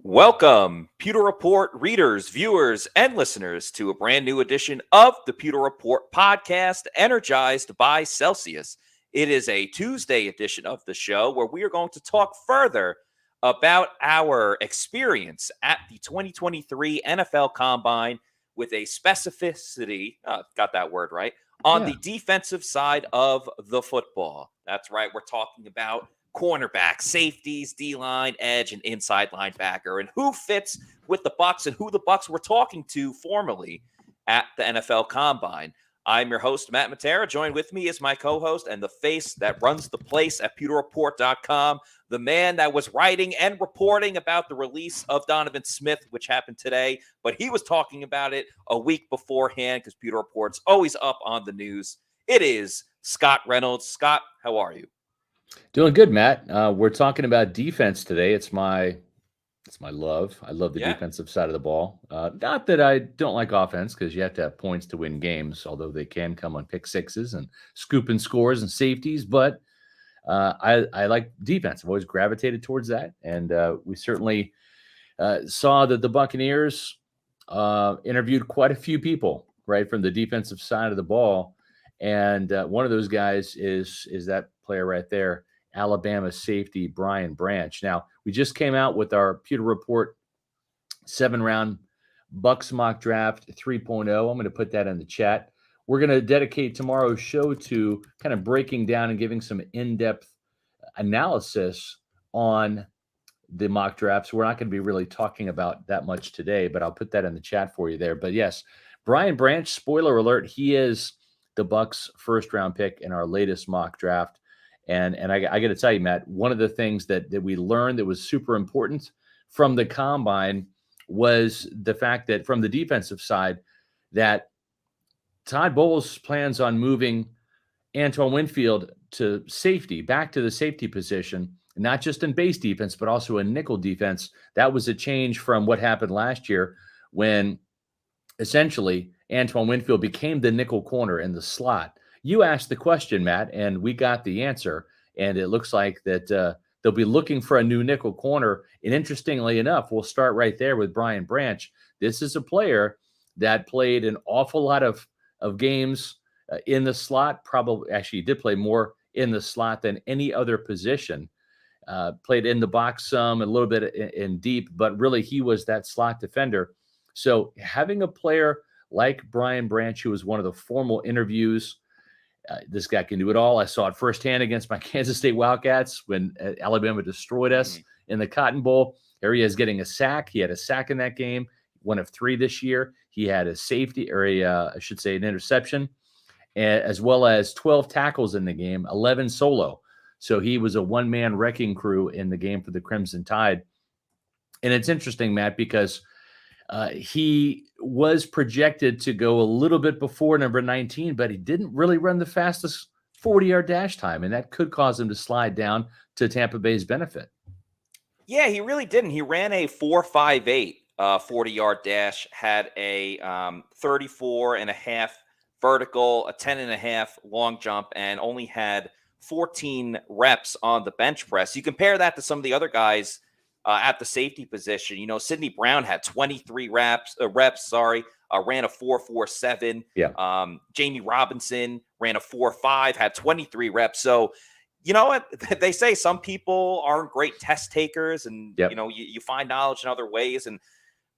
Welcome, Pewter Report readers, viewers, and listeners to a brand new edition of the Pewter Report podcast, energized by Celsius. It is a Tuesday edition of the show where we are going to talk further about our experience at the 2023 NFL Combine with a specificity, got that word right, on the defensive side of the football. That's right, we're talking about cornerback, safeties, D-line, edge, and inside linebacker, and who fits with the Bucs and who the Bucs were talking to formally at the NFL Combine. I'm your host, Matt Matera. Joined with me is my co-host and the face that runs the place at pewterreport.com, the man that was writing and reporting about the release of Donovan Smith, which happened today, but he was talking about it a week beforehand because Pewter Report's always up on the news. It is Scott Reynolds. Scott, how are you? Doing good, Matt. We're talking about defense today. It's my love. I love the defensive side of the ball. Not that I don't like offense, because you have to have points to win games, although they can come on pick sixes and scooping scores and safeties. But I like defense. I've always gravitated towards that. And we certainly saw that the Buccaneers interviewed quite a few people, right, from the defensive side of the ball. And one of those guys is that player right there, Alabama safety Brian Branch. Now, we just came out with our Pewter Report 7-round Bucs mock draft 3.0. I'm going to put that in the chat. We're going to dedicate tomorrow's show to kind of breaking down and giving some in-depth analysis on the mock drafts. We're not going to be really talking about that much today, but I'll put that in the chat for you there. But yes, Brian Branch, spoiler alert, he is the Bucs' first-round pick in our latest mock draft. And I got to tell you, Matt, one of the things that we learned that was super important from the Combine was the fact that from the defensive side, that Todd Bowles plans on moving Antoine Winfield to safety, back to the safety position, not just in base defense, but also in nickel defense. That was a change from what happened last year when essentially Antoine Winfield became the nickel corner in the slot. You asked the question, Matt, and we got the answer. And it looks like that they'll be looking for a new nickel corner. And interestingly enough, we'll start right there with Brian Branch. This is a player that played an awful lot of games in the slot. Probably, actually, he did play more in the slot than any other position. Played in the box some, a little bit in deep, but really he was that slot defender. So having a player like Brian Branch, who was one of the formal interviews, this guy can do it all. I saw it firsthand against my Kansas State Wildcats when Alabama destroyed us in the Cotton Bowl. There he is getting a sack. He had a sack in that game, 1 of 3 this year. He had a safety, or I should say an interception, as well as 12 tackles in the game, 11 solo. So he was a one-man wrecking crew in the game for the Crimson Tide. And it's interesting, Matt, because he was projected to go a little bit before number 19, but he didn't really run the fastest 40-yard dash time, and that could cause him to slide down to Tampa Bay's benefit. Yeah, he really didn't. He ran a 4.58 40-yard dash, had a 34.5 vertical, a 10.5 long jump, and only had 14 reps on the bench press. You compare that to some of the other guys at the safety position. You know, Sidney Brown had 23 reps, ran a 4.47. Yeah. Jamie Robinson ran a 4.5, had 23 reps. So, you know what? They say some people aren't great test takers, and, you know, you find knowledge in other ways. And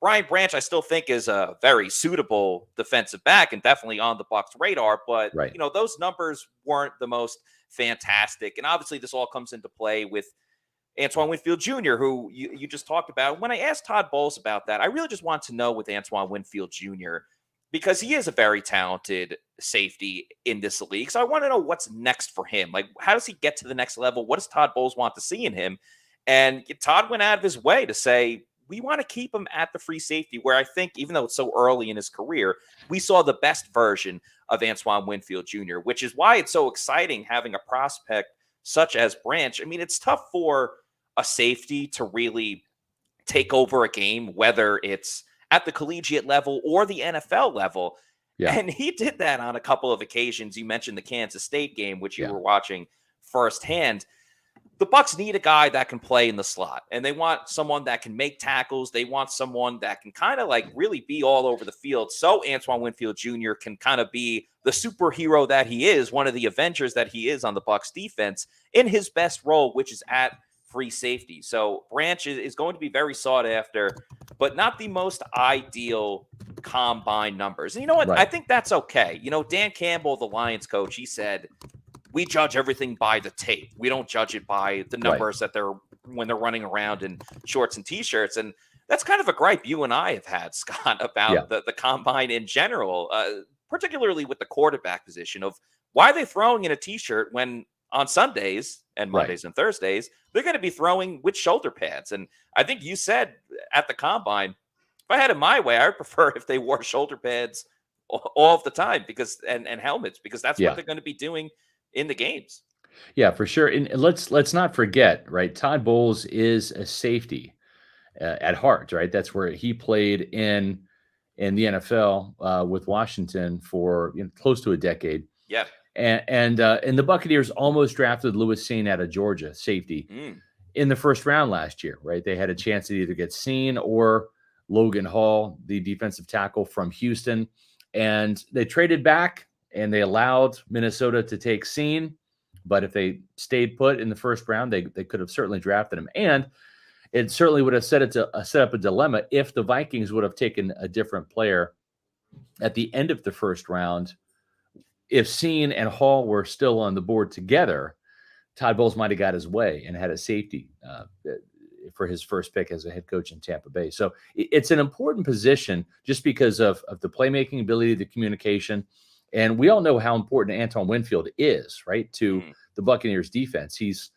Brian Branch, I still think, is a very suitable defensive back and definitely on the Bucs' radar. But, you know, those numbers weren't the most fantastic. And obviously this all comes into play with Antoine Winfield Jr., who you just talked about. When I asked Todd Bowles about that, I really just want to know with Antoine Winfield Jr., because he is a very talented safety in this league. So I want to know what's next for him. Like, how does he get to the next level? What does Todd Bowles want to see in him? And Todd went out of his way to say, we want to keep him at the free safety, where I think, even though it's so early in his career, we saw the best version of Antoine Winfield Jr., which is why it's so exciting having a prospect such as Branch. I mean, it's tough for a safety to really take over a game, whether it's at the collegiate level or the NFL level. Yeah. And he did that on a couple of occasions. You mentioned the Kansas State game, which you were watching firsthand. the Bucs need a guy that can play in the slot, and they want someone that can make tackles. They want someone that can kind of like really be all over the field. So Antoine Winfield Jr. can kind of be the superhero that he is, one of the Avengers that he is on the Bucs defense in his best role, which is at free safety. So Branch is going to be very sought after, but not the most ideal combine numbers. And you know what? Right. I think that's okay. Dan Campbell, the Lions coach, he said, we judge everything by the tape. We don't judge it by the numbers that when they're running around in shorts and t-shirts. And that's kind of a gripe you and I have had, Scott, about the combine in general, particularly with the quarterback position of why are they throwing in a t-shirt when on Sundays and Mondays and Thursdays, they're going to be throwing with shoulder pads. And I think you said at the combine, if I had it my way, I would prefer if they wore shoulder pads all of the time and helmets, because that's what they're going to be doing in the games. Yeah, for sure. And let's not forget, right? Todd Bowles is a safety at heart, right? That's where he played in the NFL with Washington for close to a decade. Yeah. And the Buccaneers almost drafted Lewis Seen out of Georgia, safety, in the first round last year, right? They had a chance to either get Seen or Logan Hall, the defensive tackle from Houston, and they traded back and they allowed Minnesota to take Seen. But if they stayed put in the first round, they could have certainly drafted him. And it certainly would have set up a dilemma if the Vikings would have taken a different player at the end of the first round. If Seen and Hall were still on the board together, Todd Bowles might have got his way and had a safety for his first pick as a head coach in Tampa Bay. So it's an important position just because of the playmaking ability, the communication. And we all know how important Antoine Winfield is, right, to the Buccaneers defense. He's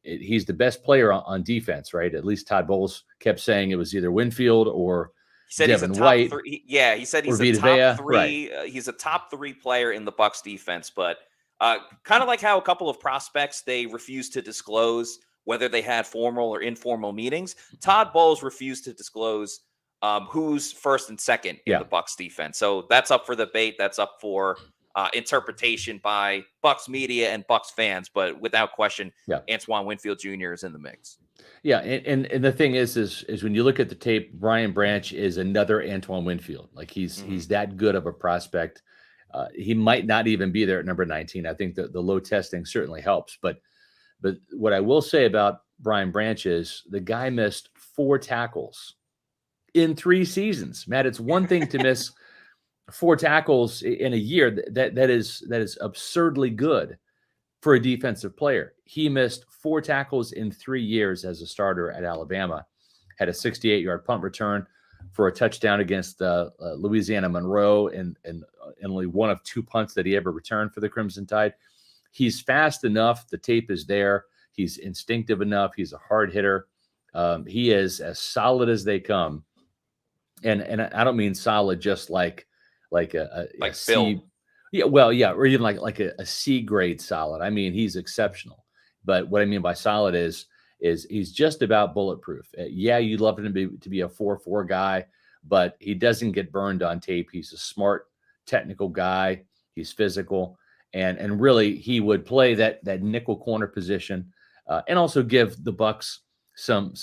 the best player on defense, right? At least Todd Bowles kept saying it was either Winfield or Devin White. He said he's a top three. He's a top 3 player in the Bucs defense, but kind of like how a couple of prospects, they refused to disclose whether they had formal or informal meetings. Todd Bowles refused to disclose who's first and second in the Bucs defense. So that's up for debate. That's up for interpretation by Bucs media and Bucs fans. But without question, Antoine Winfield Jr. is in the mix. Yeah, and the thing is when you look at the tape, Brian Branch is another Antoine Winfield. Like he's that good of a prospect. He might not even be there at number 19. I think that the low testing certainly helps. But what I will say about Brian Branch is the guy missed 4 tackles in 3 seasons. Matt, it's one thing to miss 4 tackles in a year. That is absurdly good for a defensive player. He missed 4 tackles in 3 years as a starter at Alabama, had a 68-yard punt return for a touchdown against Louisiana Monroe, and only one of 2 punts that he ever returned for the Crimson Tide. He's fast enough. The tape is there. He's instinctive enough. He's a hard hitter. He is as solid as they come. And I don't mean solid just like a C. Yeah, well, yeah, or even like a C grade solid. I mean, he's exceptional. But what I mean by solid is he's just about bulletproof. You'd love him to be a 4-4 guy, but he doesn't get burned on tape. He's a smart, technical guy. He's physical, and really he would play that nickel corner position, and also give the Bucs some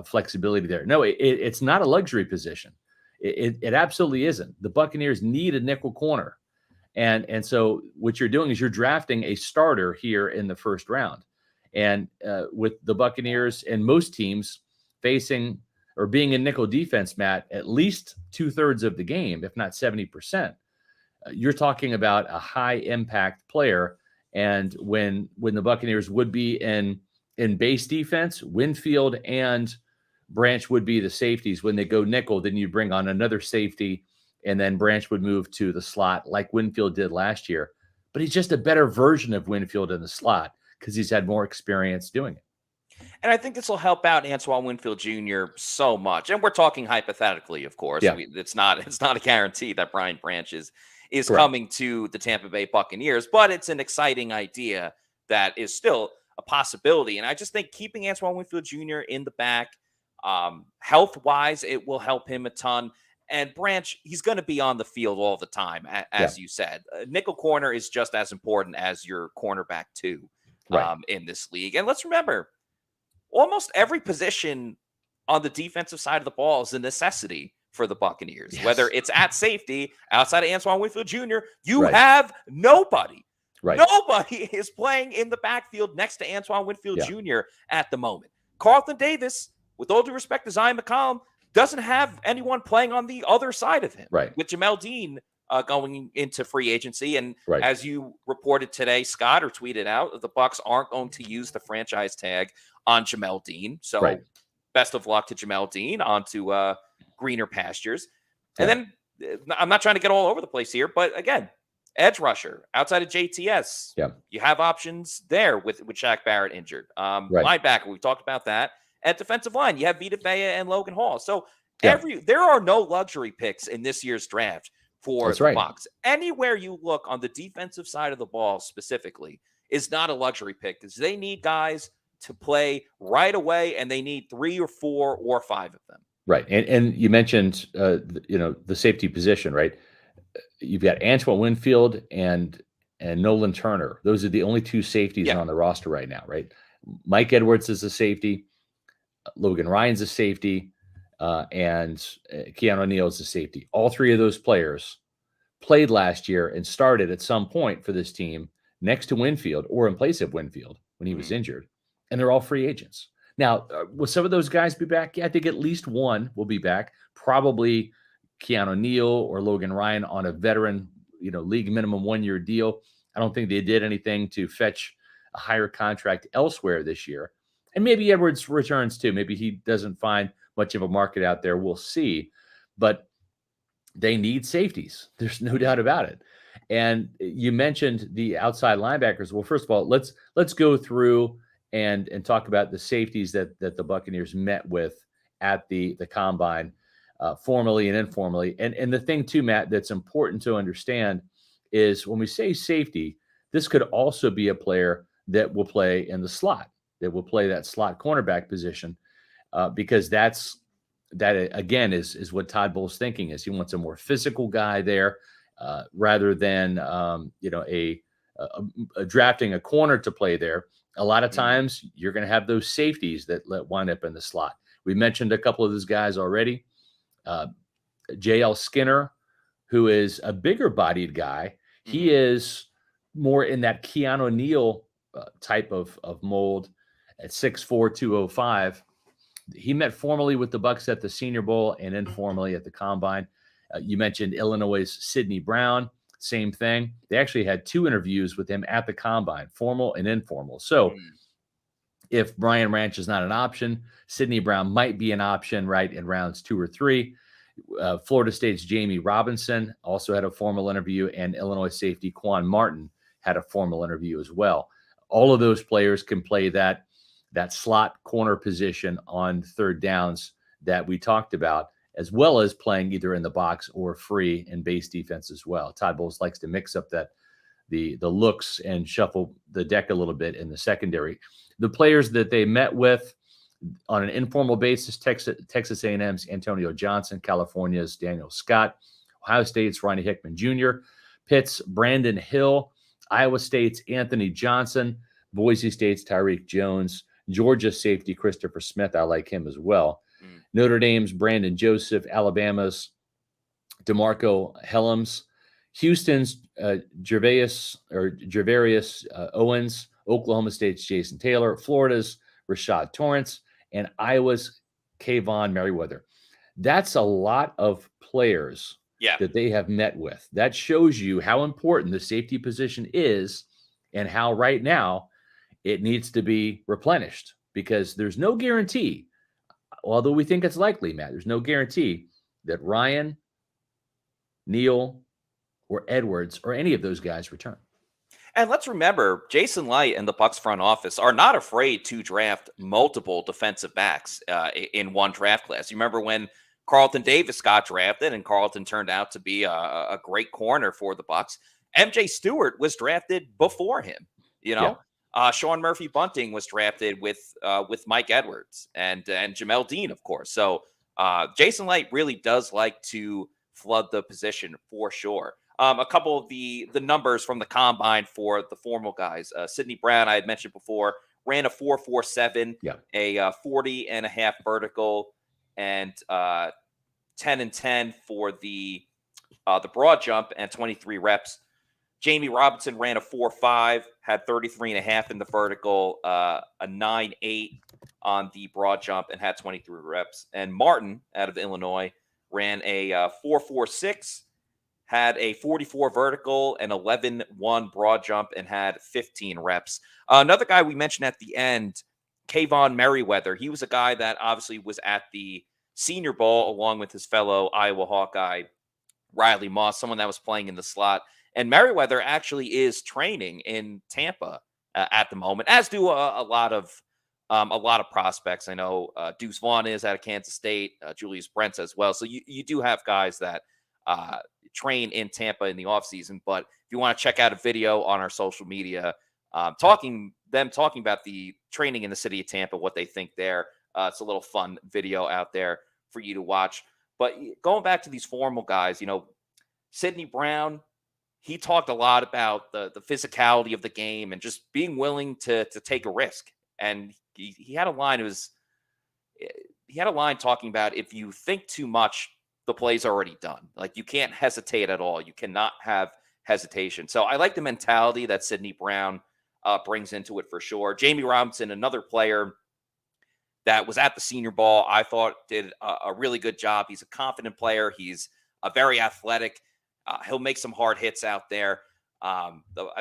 flexibility there. No, it's not a luxury position. It absolutely isn't. The Buccaneers need a nickel corner. And so what you're doing is you're drafting a starter here in the first round. And with the Buccaneers and most teams facing or being in nickel defense, Matt, at least 2/3 of the game, if not 70%, you're talking about a high impact player. And when the Buccaneers would be in base defense, Winfield and Branch would be the safeties. When they go nickel, then you bring on another safety, and then Branch would move to the slot like Winfield did last year. But he's just a better version of Winfield in the slot because he's had more experience doing it. And I think this will help out Antoine Winfield Jr. so much. And we're talking hypothetically, of course. Yeah. It's not a guarantee that Brian Branch is coming to the Tampa Bay Buccaneers, but it's an exciting idea that is still a possibility. And I just think keeping Antoine Winfield Jr. in the back, health-wise, it will help him a ton. And Branch, he's going to be on the field all the time, as you said. Nickel corner is just as important as your cornerback too. in this league. And let's remember, almost every position on the defensive side of the ball is a necessity for the Buccaneers. Yes. Whether it's at safety, outside of Antoine Winfield Jr., you Right. have nobody. Right. Nobody is playing in the backfield next to Antoine Winfield Jr. at the moment. Carlton Davis, with all due respect to Zion McCollum, doesn't have anyone playing on the other side of him. Right. With Jamel Dean going into free agency. And Right. as you reported today, Scott, or tweeted out, the Bucs aren't going to use the franchise tag on Jamel Dean. So best of luck to Jamel Dean onto greener pastures. And then I'm not trying to get all over the place here, but again, edge rusher outside of JTS. You have options there with Shaq Barrett injured. Linebacker, we've talked about that. At defensive line, you have Vita Vea and Logan Hall. So there are no luxury picks in this year's draft for the Bucs. Anywhere you look on the defensive side of the ball specifically is not a luxury pick, because they need guys to play right away, and they need 3 or 4 or 5 of them. Right. And you mentioned the safety position, right? You've got Antoine Winfield and Nolan Turner. Those are the only 2 safeties on the roster right now, right? Mike Edwards is a safety, Logan Ryan's a safety, and Keanu Neal is a safety. All 3 of those players played last year and started at some point for this team next to Winfield or in place of Winfield when he was injured, and they're all free agents. Now, will some of those guys be back? Yeah, I think at least one will be back. Probably Keanu Neal or Logan Ryan on a veteran, league minimum 1-year deal. I don't think they did anything to fetch a higher contract elsewhere this year. And maybe Edwards returns too. Maybe he doesn't find much of a market out there. We'll see. But they need safeties. There's no doubt about it. And you mentioned the outside linebackers. Well, first of all, let's go through and talk about the safeties that the Buccaneers met with at the combine, formally and informally. And the thing too, Matt, that's important to understand is when we say safety, this could also be a player that will play in the slot, that will play that slot cornerback position, because that again is what Todd Bowles' thinking is. He wants a more physical guy there, rather than drafting a corner to play there. A lot of times you're going to have those safeties that wind up in the slot. We mentioned a couple of those guys already. J.L. Skinner, who is a bigger bodied guy. He is more in that Keanu Neal type of mold at 6'4", 205. He met formally with the Bucs at the Senior Bowl and informally at the Combine. You mentioned Illinois' Sidney Brown. Same thing. They actually had 2 interviews with him at the Combine, formal and informal. So if Brian Ranch is not an option, Sidney Brown might be an option, right, in rounds 2 or 3. Florida State's Jamie Robinson also had a formal interview, and Illinois safety Quan Martin had a formal interview as well. All of those players can play that slot corner position on third downs that we talked about, as well as playing either in the box or free in base defense as well. Todd Bowles likes to mix up the looks and shuffle the deck a little bit in the secondary. The players that they met with on an informal basis: Texas A&M's Antonio Johnson, California's Daniel Scott, Ohio State's Ronnie Hickman Jr., Pitt's Brandon Hill, Iowa State's Anthony Johnson, Boise State's Tyreek Jones, Georgia safety Christopher Smith. I like him as well. Notre Dame's Brandon Joseph, Alabama's DeMarco Helms, Houston's Gervarius Owens, Oklahoma State's Jason Taylor, Florida's Rashad Torrance, and Iowa's Kayvon Merriweather. That's a lot of players that they have met with. That shows you how important the safety position is and how right now it needs to be replenished, because there's no guarantee, although we think it's likely, Matt, there's no guarantee that Ryan, Neal, or Edwards or any of those guys return. And let's remember, Jason Licht and the Bucs front office are not afraid to draft multiple defensive backs in one draft class. You remember when Carlton Davis got drafted, and Carlton turned out to be a great corner for the Bucs. MJ Stewart was drafted before him. Sean Murphy Bunting was drafted with Mike Edwards and Jamel Dean, of course. So Jason Licht really does like to flood the position for sure. a couple of the numbers from the combine for the formal guys. Sidney Brown, I had mentioned before, ran a 4.47, a 40.5 vertical, and 10 and 10 for the broad jump and 23 reps. Jamie Robinson ran a 4.5, had 33.5 in the vertical, a 9.8 on the broad jump, and had 23 reps. And Martin, out of Illinois, ran a 4.46, had a 44 vertical and 11.1 broad jump, and had 15 reps. Another guy we mentioned at the end, Kayvon Merriweather. He was a guy that obviously was at the Senior Bowl along with his fellow Iowa Hawkeye, Riley Moss, someone that was playing in the slot. And Merriweather actually is training in Tampa at the moment, as do a lot of prospects. I know Deuce Vaughn is out of Kansas State, Julius Brents as well. So you do have guys that train in Tampa in the offseason. But if you want to check out a video on our social media, talking about the training in the city of Tampa, what they think there, it's a little fun video out there for you to watch. But going back to these formal guys, Sidney Brown, he talked a lot about the physicality of the game and just being willing to take a risk. And he had a line. He had a line talking about, if you think too much, the play's already done. Like, you can't hesitate at all. You cannot have hesitation. So I like the mentality that Sidney Brown brings into it for sure. Jamie Robinson, another player that was at the Senior Bowl, I thought did a really good job. He's a confident player. He's very athletic. He'll make some hard hits out there. I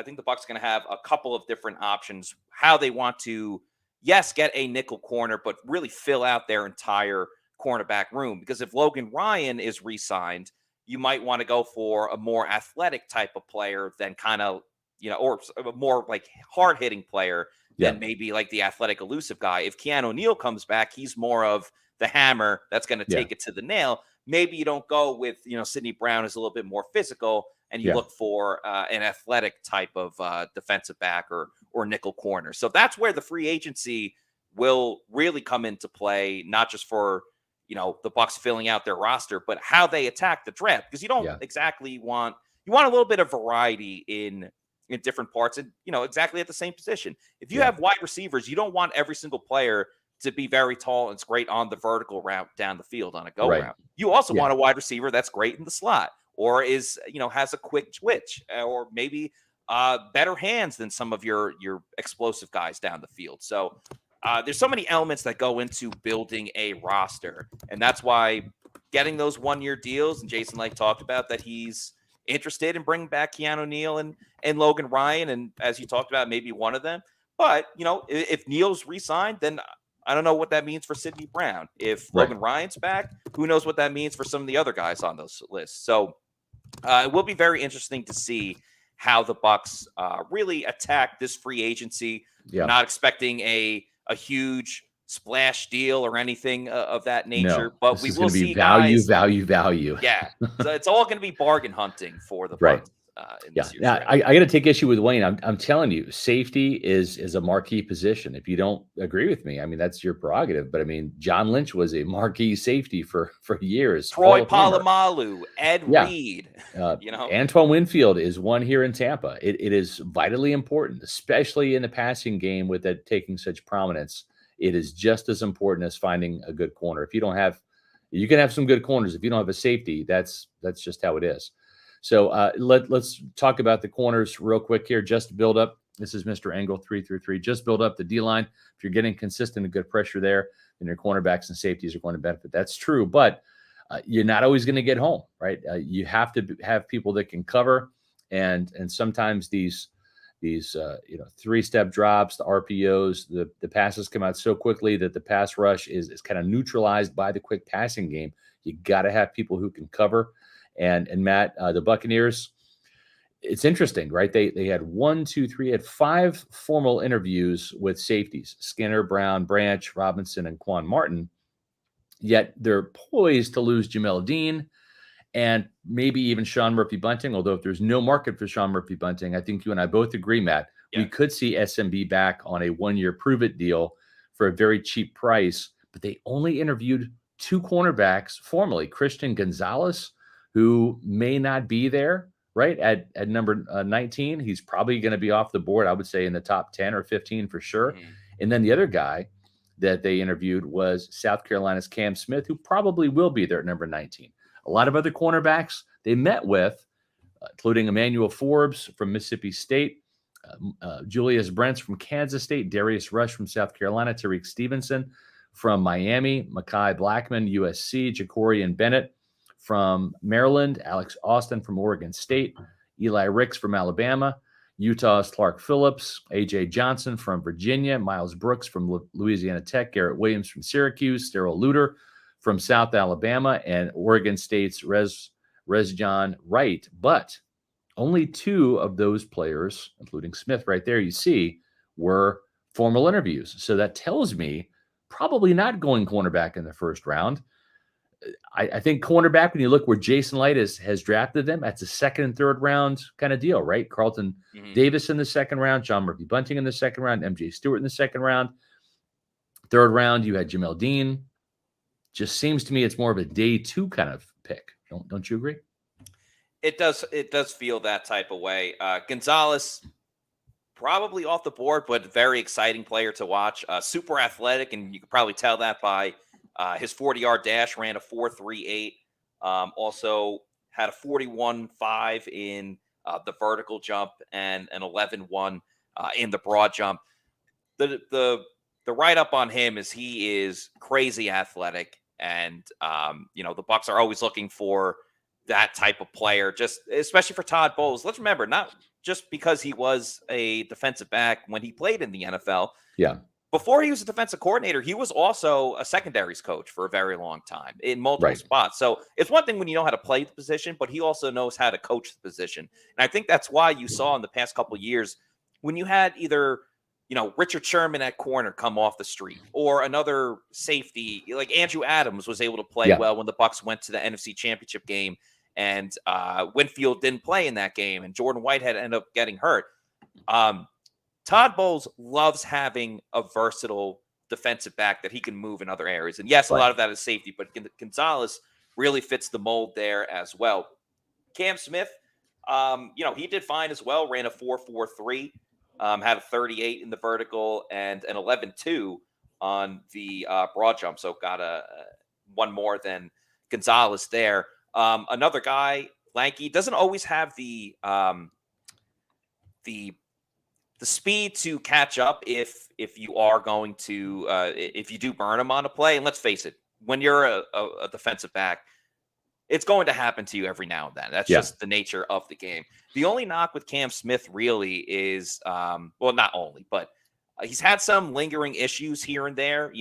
think the Bucs are going to have a couple of different options, how they want to, yes, get a nickel corner, but really fill out their entire cornerback room. Because if Logan Ryan is re-signed, you might want to go for a more athletic type of player than kind of, or a more like hard-hitting player than maybe like the athletic, elusive guy. If Keanu Neal comes back, he's more of the hammer that's going to take it to the nail. Maybe you don't go with, Sidney Brown is a little bit more physical, and you look for an athletic type of defensive back or nickel corner. So that's where the free agency will really come into play, not just for, the Bucs filling out their roster, but how they attack the draft. Because you don't exactly want a little bit of variety in different parts and, exactly at the same position. If you have wide receivers, you don't want every single player to be very tall and great on the vertical route down the field on a go route. You also want a wide receiver that's great in the slot, or is, has a quick twitch, or maybe better hands than some of your explosive guys down the field. So there's so many elements that go into building a roster. And that's why getting those 1-year deals, and Jason Licht talked about that he's interested in bringing back Keanu Neal and Logan Ryan. And as you talked about, maybe one of them. But, if Neal's re-signed, then I don't know what that means for Sidney Brown. If Logan Ryan's back, who knows what that means for some of the other guys on those lists. So it will be very interesting to see how the Bucs really attack this free agency. Not expecting a huge splash deal or anything of that nature, but we will see value. Yeah, so it's all going to be bargain hunting for the Bucs. Now, I got to take issue with Wayne. I'm telling you, safety is a marquee position. If you don't agree with me, I mean, that's your prerogative. But I mean, John Lynch was a marquee safety for years. Troy Polamalu, Ed Reed, Antoine Winfield is one here in Tampa. It is vitally important, especially in the passing game with that taking such prominence. It is just as important as finding a good corner. If you don't have, you can have some good corners. If you don't have a safety, that's just how it is. So let's talk about the corners real quick here. Just build up. This is Mr. Angle 333. Just build up the D-line. If you're getting consistent and good pressure there, then your cornerbacks and safeties are going to benefit. That's true, but you're not always going to get home, right? You have to have people that can cover, and sometimes these three-step drops, the RPOs, the passes come out so quickly that the pass rush is kind of neutralized by the quick passing game. You got to have people who can cover. And Matt, the Buccaneers, it's interesting, right? They had 5 formal interviews with safeties: Skinner, Brown, Branch, Robinson, and Quan Martin. Yet they're poised to lose Jamel Dean and maybe even Sean Murphy-Bunting. Although if there's no market for Sean Murphy-Bunting, I think you and I both agree, Matt, we could see SMB back on a 1-year prove-it deal for a very cheap price. But they only interviewed 2 cornerbacks formally: Christian Gonzalez, who may not be there right? At number 19, he's probably going to be off the board, I would say in the top 10 or 15 for sure. Mm-hmm. And then the other guy that they interviewed was South Carolina's Cam Smith, who probably will be there at number 19. A lot of other cornerbacks they met with, including Emmanuel Forbes from Mississippi State, Julius Brents from Kansas State, Darius Rush from South Carolina, Tariq Stevenson from Miami, Mekhi Blackman, USC, Jacorian Bennett from Maryland, Alex Austin from Oregon State, Eli Ricks from Alabama, Utah's Clark Phillips, A.J. Johnson from Virginia, Miles Brooks from Louisiana Tech, Garrett Williams from Syracuse, Darrell Luter from South Alabama, and Oregon State's Rezjon Wright. But only 2 of those players, including Smith right there, you see, were formal interviews. So that tells me probably not going cornerback in the first round. I think cornerback, when you look where Jason Licht has drafted them, that's a second and third round kind of deal, right? Carlton Davis in the second round, John Murphy Bunting in the second round, MJ Stewart in the second round. Third round, you had Jamel Dean. Just seems to me it's more of a day 2 kind of pick. Don't you agree? It does feel that type of way. Gonzalez, probably off the board, but very exciting player to watch. Super athletic, and you could probably tell that by his 40-yard dash, ran a 4.38. Also had a 41.5 in the vertical jump and an 11.1 in the broad jump. The write-up on him is he is crazy athletic, and the Bucs are always looking for that type of player, just especially for Todd Bowles. Let's remember, not just because he was a defensive back when he played in the NFL. Yeah. Before he was a defensive coordinator, he was also a secondaries coach for a very long time in multiple spots. So it's one thing when you know how to play the position, but he also knows how to coach the position. And I think that's why you saw in the past couple of years when you had either, Richard Sherman at corner come off the street, or another safety like Andrew Adams was able to play well when the Bucs went to the NFC Championship game, and Winfield didn't play in that game, and Jordan Whitehead ended up getting hurt. Todd Bowles loves having a versatile defensive back that he can move in other areas. And yes, a lot of that is safety, but Gonzalez really fits the mold there as well. Cam Smith, he did fine as well, ran a 4.43, had a 38 in the vertical and an 11.2 on the broad jump. So got one more than Gonzalez there. Another guy, lanky, doesn't always have the speed to catch up if you are going to if you do burn him on a play. And let's face it, when you're a defensive back, it's going to happen to you every now and then. That's just the nature of the game. The only knock with Cam Smith really is, not only, but he's had some lingering issues here and there,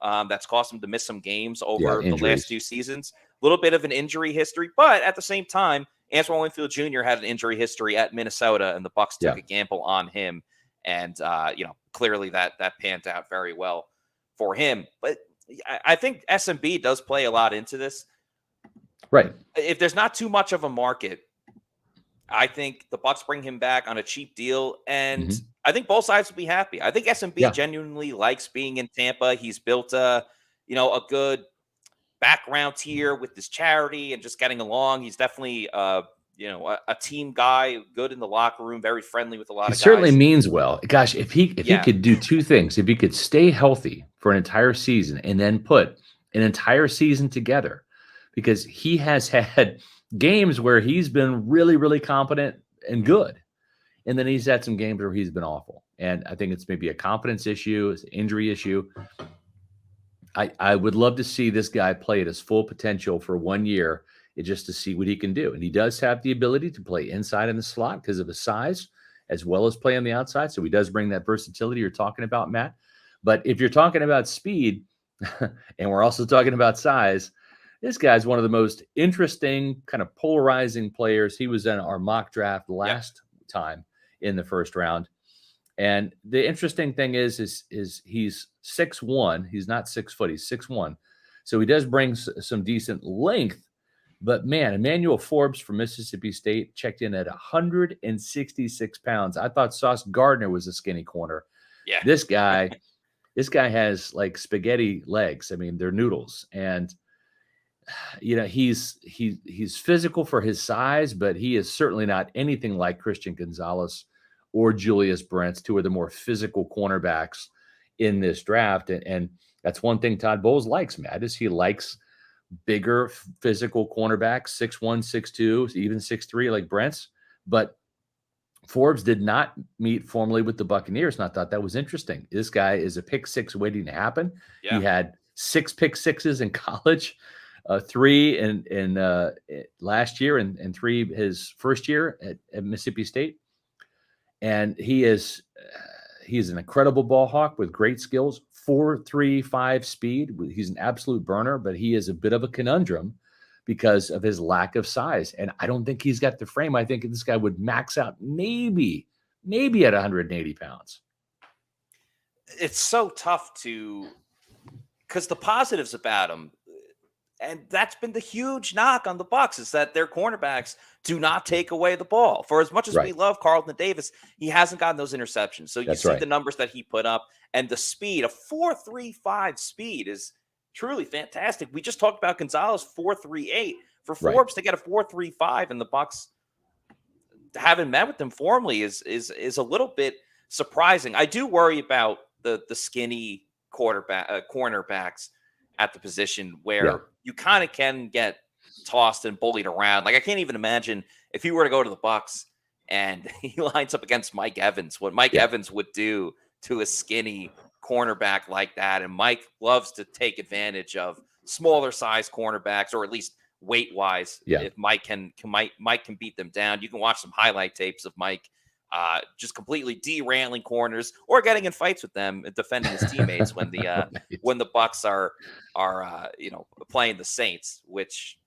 that's caused him to miss some games over the last 2 seasons. A little bit of an injury history, but at the same time, Antoine Winfield Jr. had an injury history at Minnesota, and the Bucs took a gamble on him. And, clearly that panned out very well for him. But I think SMB does play a lot into this. Right. If there's not too much of a market, I think the Bucs bring him back on a cheap deal, and I think both sides will be happy. I think SMB genuinely likes being in Tampa. He's built a good background here with this charity and just getting along. He's definitely a team guy, good in the locker room, very friendly with a lot of guys. It certainly means well. Gosh, if he could do 2 things, if he could stay healthy for an entire season and then put an entire season together, because he has had games where he's been really, really competent and good. And then he's had some games where he's been awful. And I think it's maybe a confidence issue, it's an injury issue. I would love to see this guy play at his full potential for 1 year, just to see what he can do. And he does have the ability to play inside in the slot because of his size, as well as play on the outside. So he does bring that versatility you're talking about, Matt. But if you're talking about speed, and we're also talking about size, this guy's one of the most interesting, kind of polarizing players. He was in our mock draft last time in the first round. And the interesting thing is he's 6'1". He's not 6 foot. He's 6'1". So he does bring some decent length. But man, Emmanuel Forbes from Mississippi State checked in at 166 pounds. I thought Sauce Gardner was a skinny corner. Yeah. This guy has like spaghetti legs. I mean, they're noodles. And he's physical for his size, but he is certainly not anything like Christian Gonzalez or Julius Brents, two of the more physical cornerbacks in this draft. And that's one thing Todd Bowles likes, Matt, is he likes bigger physical cornerbacks, 6'1", 6'2", even 6'3", like Brents. But Forbes did not meet formally with the Buccaneers, and I thought that was interesting. This guy is a pick six waiting to happen. Yeah. He had 6 pick sixes in college, 3 in last year, and 3 his first year at Mississippi State. And he's an incredible ball hawk with great skills, 4.35 speed. He's an absolute burner, but he is a bit of a conundrum because of his lack of size. And I don't think he's got the frame. I think this guy would max out maybe at 180 pounds. It's so tough because the positives about him, and that's been the huge knock on the Bucs, is that their cornerbacks do not take away the ball. For as much as we love Carlton Davis, he hasn't gotten those interceptions. So you see the numbers that he put up, and the speed, a 4.35 speed is truly fantastic. We just talked about Gonzalez 4.38. For Forbes to get a 4.35, and the Bucs haven't met with them formally is a little bit surprising. I do worry about the skinny cornerbacks at the position where you kind of can get tossed and bullied around. Like, I can't even imagine if he were to go to the Bucs and he lines up against Mike Evans, what Mike Evans would do to a skinny cornerback like that. And Mike loves to take advantage of smaller size cornerbacks, or at least weight wise. If Mike can beat them down. You can watch some highlight tapes of Mike just completely derailing corners or getting in fights with them and defending his teammates when the when the Bucs are playing the Saints, which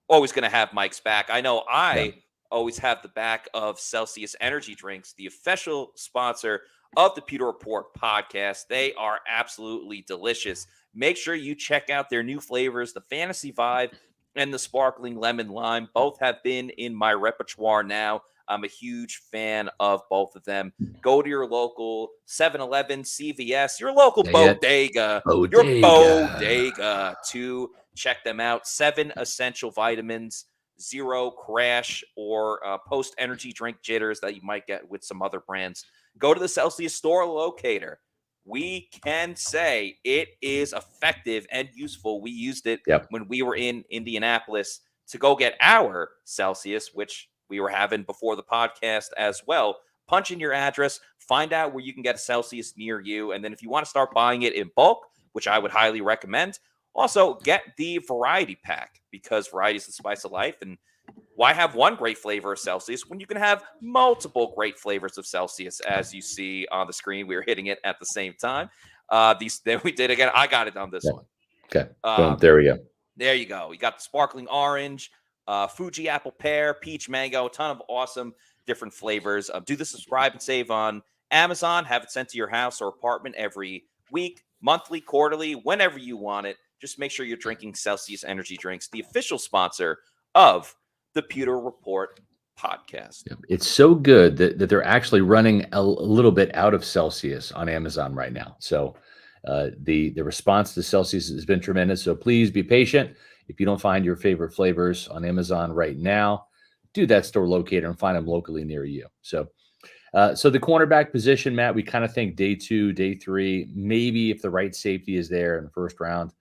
always going to have Mike's back. I know I always have the back of Celsius Energy Drinks, the official sponsor of the Pewter Report podcast. They are absolutely delicious. Make sure you check out their new flavors, the Fantasy Vibe and the Sparkling Lemon Lime. Both have been in my repertoire now. I'm a huge fan of both of them. Go to your local 7-Eleven, CVS, your local bodega, your bodega to check them out. 7 essential vitamins, 0 crash or post-energy drink jitters that you might get with some other brands. Go to the Celsius store locator. We can say it is effective and useful. We used it when we were in Indianapolis to go get our Celsius, which we were having before the podcast as well. Punch in your address, find out where you can get a Celsius near you. And then if you want to start buying it in bulk, which I would highly recommend, also get the variety pack, because variety is the spice of life. And why have one great flavor of Celsius when you can have multiple great flavors of Celsius? As you see on the screen, we were hitting it at the same time. Then we did again. I got it on this one. Okay. Boom. There we go. There you go. You got the sparkling orange, Fuji apple pear, peach mango, a ton of awesome different flavors. Do the subscribe and save on Amazon. Have it sent to your house or apartment every week, monthly, quarterly, whenever you want it. Just make sure you're drinking Celsius Energy Drinks, the official sponsor of the Pewter Report podcast. It's so good that they're actually running a little bit out of Celsius on Amazon right now. So the response to Celsius has been tremendous. So please be patient. If you don't find your favorite flavors on Amazon right now, do that store locator and find them locally near you. So the cornerback position, Matt, we kind of think day 2, day 3, maybe if the right safety is there in the first round,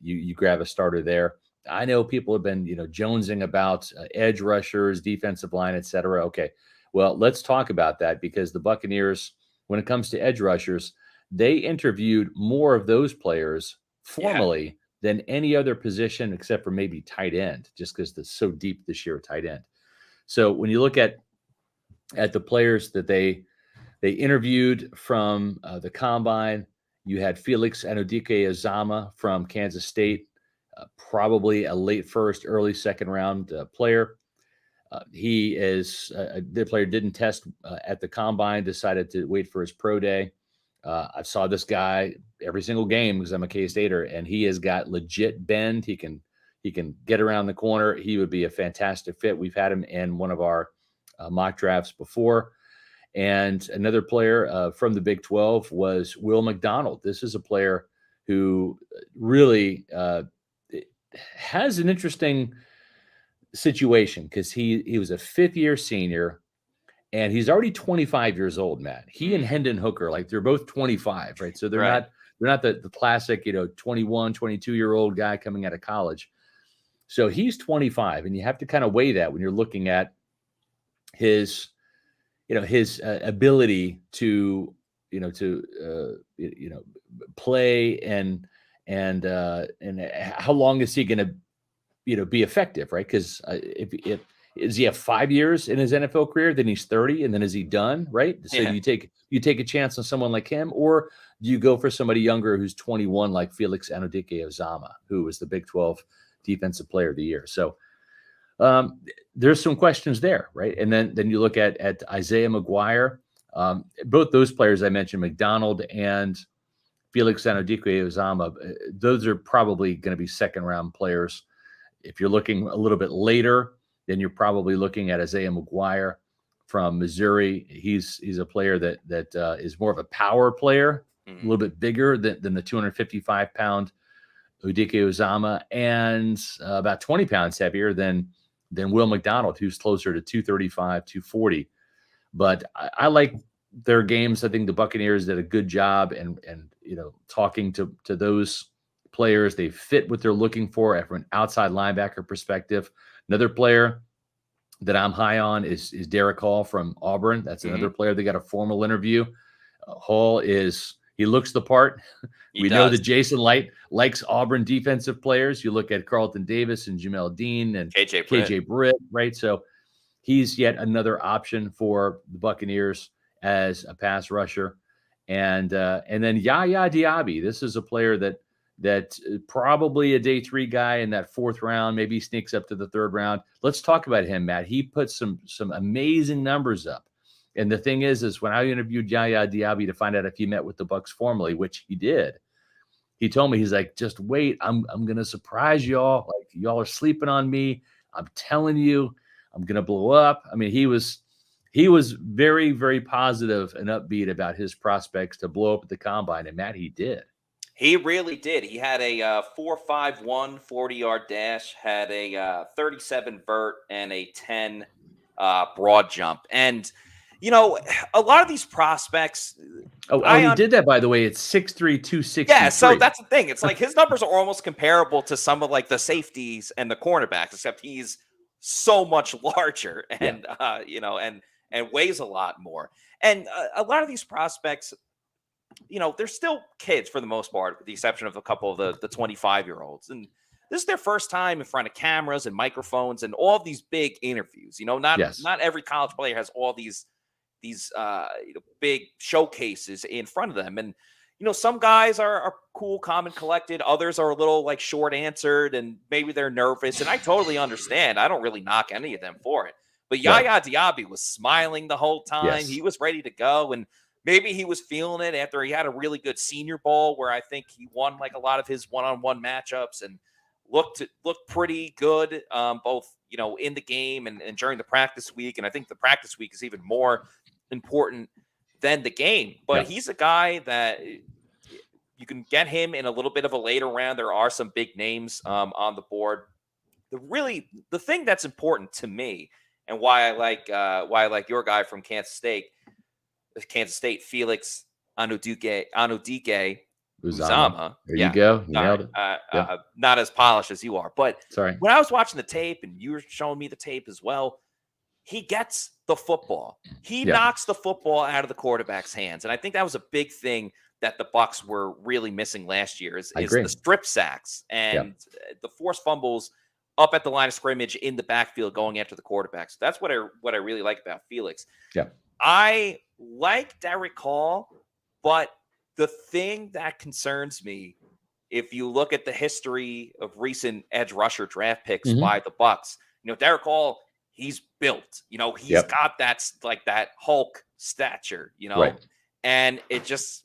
you grab a starter there. I know people have been, jonesing about edge rushers, defensive line, et cetera. Okay, well, let's talk about that, because the Buccaneers, when it comes to edge rushers, they interviewed more of those players formally than any other position except for maybe tight end, just because it's so deep this year at tight end. So when you look at the players that they interviewed from the combine, you had Felix Anudike-Uzomah from Kansas State, probably a late first, early second round player. He is the player didn't test at the combine, decided to wait for his pro day. I saw this guy every single game because I'm a K-Stater, and he has got legit bend. He can get around the corner. He would be a fantastic fit. We've had him in one of our mock drafts before. And another player from the Big 12 was Will McDonald. This is a player who really has an interesting situation because he was a 5th-year senior, and he's already 25 years old, Matt. He and Hendon Hooker, like, they're both 25, right? So they're not the classic, 21, 22-year-old guy coming out of college. So he's 25, and you have to kind of weigh that when you're looking at his ability to play and how long is he going to be effective, right? Because if is he have 5 years in his NFL career, then he's 30, and then is he done, right? So do you take a chance on someone like him, or do you go for somebody younger who's 21, like Felix Anudike-Uzomah, who was the Big 12 Defensive Player of the Year? So there's some questions there, right? And then you look at Isaiah McGuire. Both those players I mentioned, McDonald and Felix Anudike-Uzomah, those are probably going to be second-round players. If you're looking a little bit later, then you're probably looking at Isaiah McGuire from Missouri. He's a player that is more of a power player, a little bit bigger than the 255-pound Udike-Uzomah, and about 20 pounds heavier than Will McDonald, who's closer to 235, 240. But I like their games. I think the Buccaneers did a good job, and talking to those players, they fit what they're looking for from an outside linebacker perspective. Another player that I'm high on is Derek Hall from Auburn. That's another player that got a formal interview. Hall he looks the part. We know that Jason Licht likes Auburn defensive players. You look at Carlton Davis and Jamel Dean and KJ Britt, right? So he's yet another option for the Buccaneers as a pass rusher. And then Yaya Diaby. This is a player that probably a day 3 guy in that 4th round, maybe sneaks up to the 3rd round. Let's talk about him, Matt. He put some amazing numbers up. And the thing is when I interviewed Yaya Diaby to find out if he met with the Bucs formally, which he did, he told me, he's like, just wait, I'm going to surprise y'all. Like, y'all are sleeping on me. I'm telling you, I'm going to blow up. I mean, he was very, very positive and upbeat about his prospects to blow up at the combine. And Matt, he did. He really did. He had a 4.51 40-yard dash, had a 37 vert, and a 10 broad jump. And a lot of these prospects. He did that, by the way. It's 6'3", 263. Yeah, so that's the thing. It's like his numbers are almost comparable to some of like the safeties and the cornerbacks, except he's so much larger and and weighs a lot more. And a lot of these prospects, they're still kids for the most part, with the exception of a couple of the 25-year-olds. And this is their first time in front of cameras and microphones and all of these big interviews. Not every college player has all these big showcases in front of them. And, some guys are cool, calm, and collected. Others are a little like short answered, and maybe they're nervous. And I totally understand. I don't really knock any of them for it. But Yaya Diaby was smiling the whole time. Yes. He was ready to go. And maybe he was feeling it after he had a really good Senior Bowl, where I think he won like a lot of his one-on-one matchups and looked pretty good, both in the game and during the practice week. And I think the practice week is even more important than the game. But he's a guy that you can get him in a little bit of a later round. There are some big names on the board. The thing that's important to me, and why I like your guy from Kansas State, Felix Anudike-Uzomah. There you go. You nailed it. Not as polished as you are, but sorry. When I was watching the tape, and you were showing me the tape as well, he gets the football. He knocks the football out of the quarterback's hands, and I think that was a big thing that the Bucs were really missing last year is the strip sacks and the forced fumbles up at the line of scrimmage in the backfield going after the quarterback. So that's what I really like about Felix. Yeah. I like Derek Hall, but the thing that concerns me, if you look at the history of recent edge rusher draft picks by the Bucs, Derek Hall, he's built. He's got that Hulk stature. Right. And it just,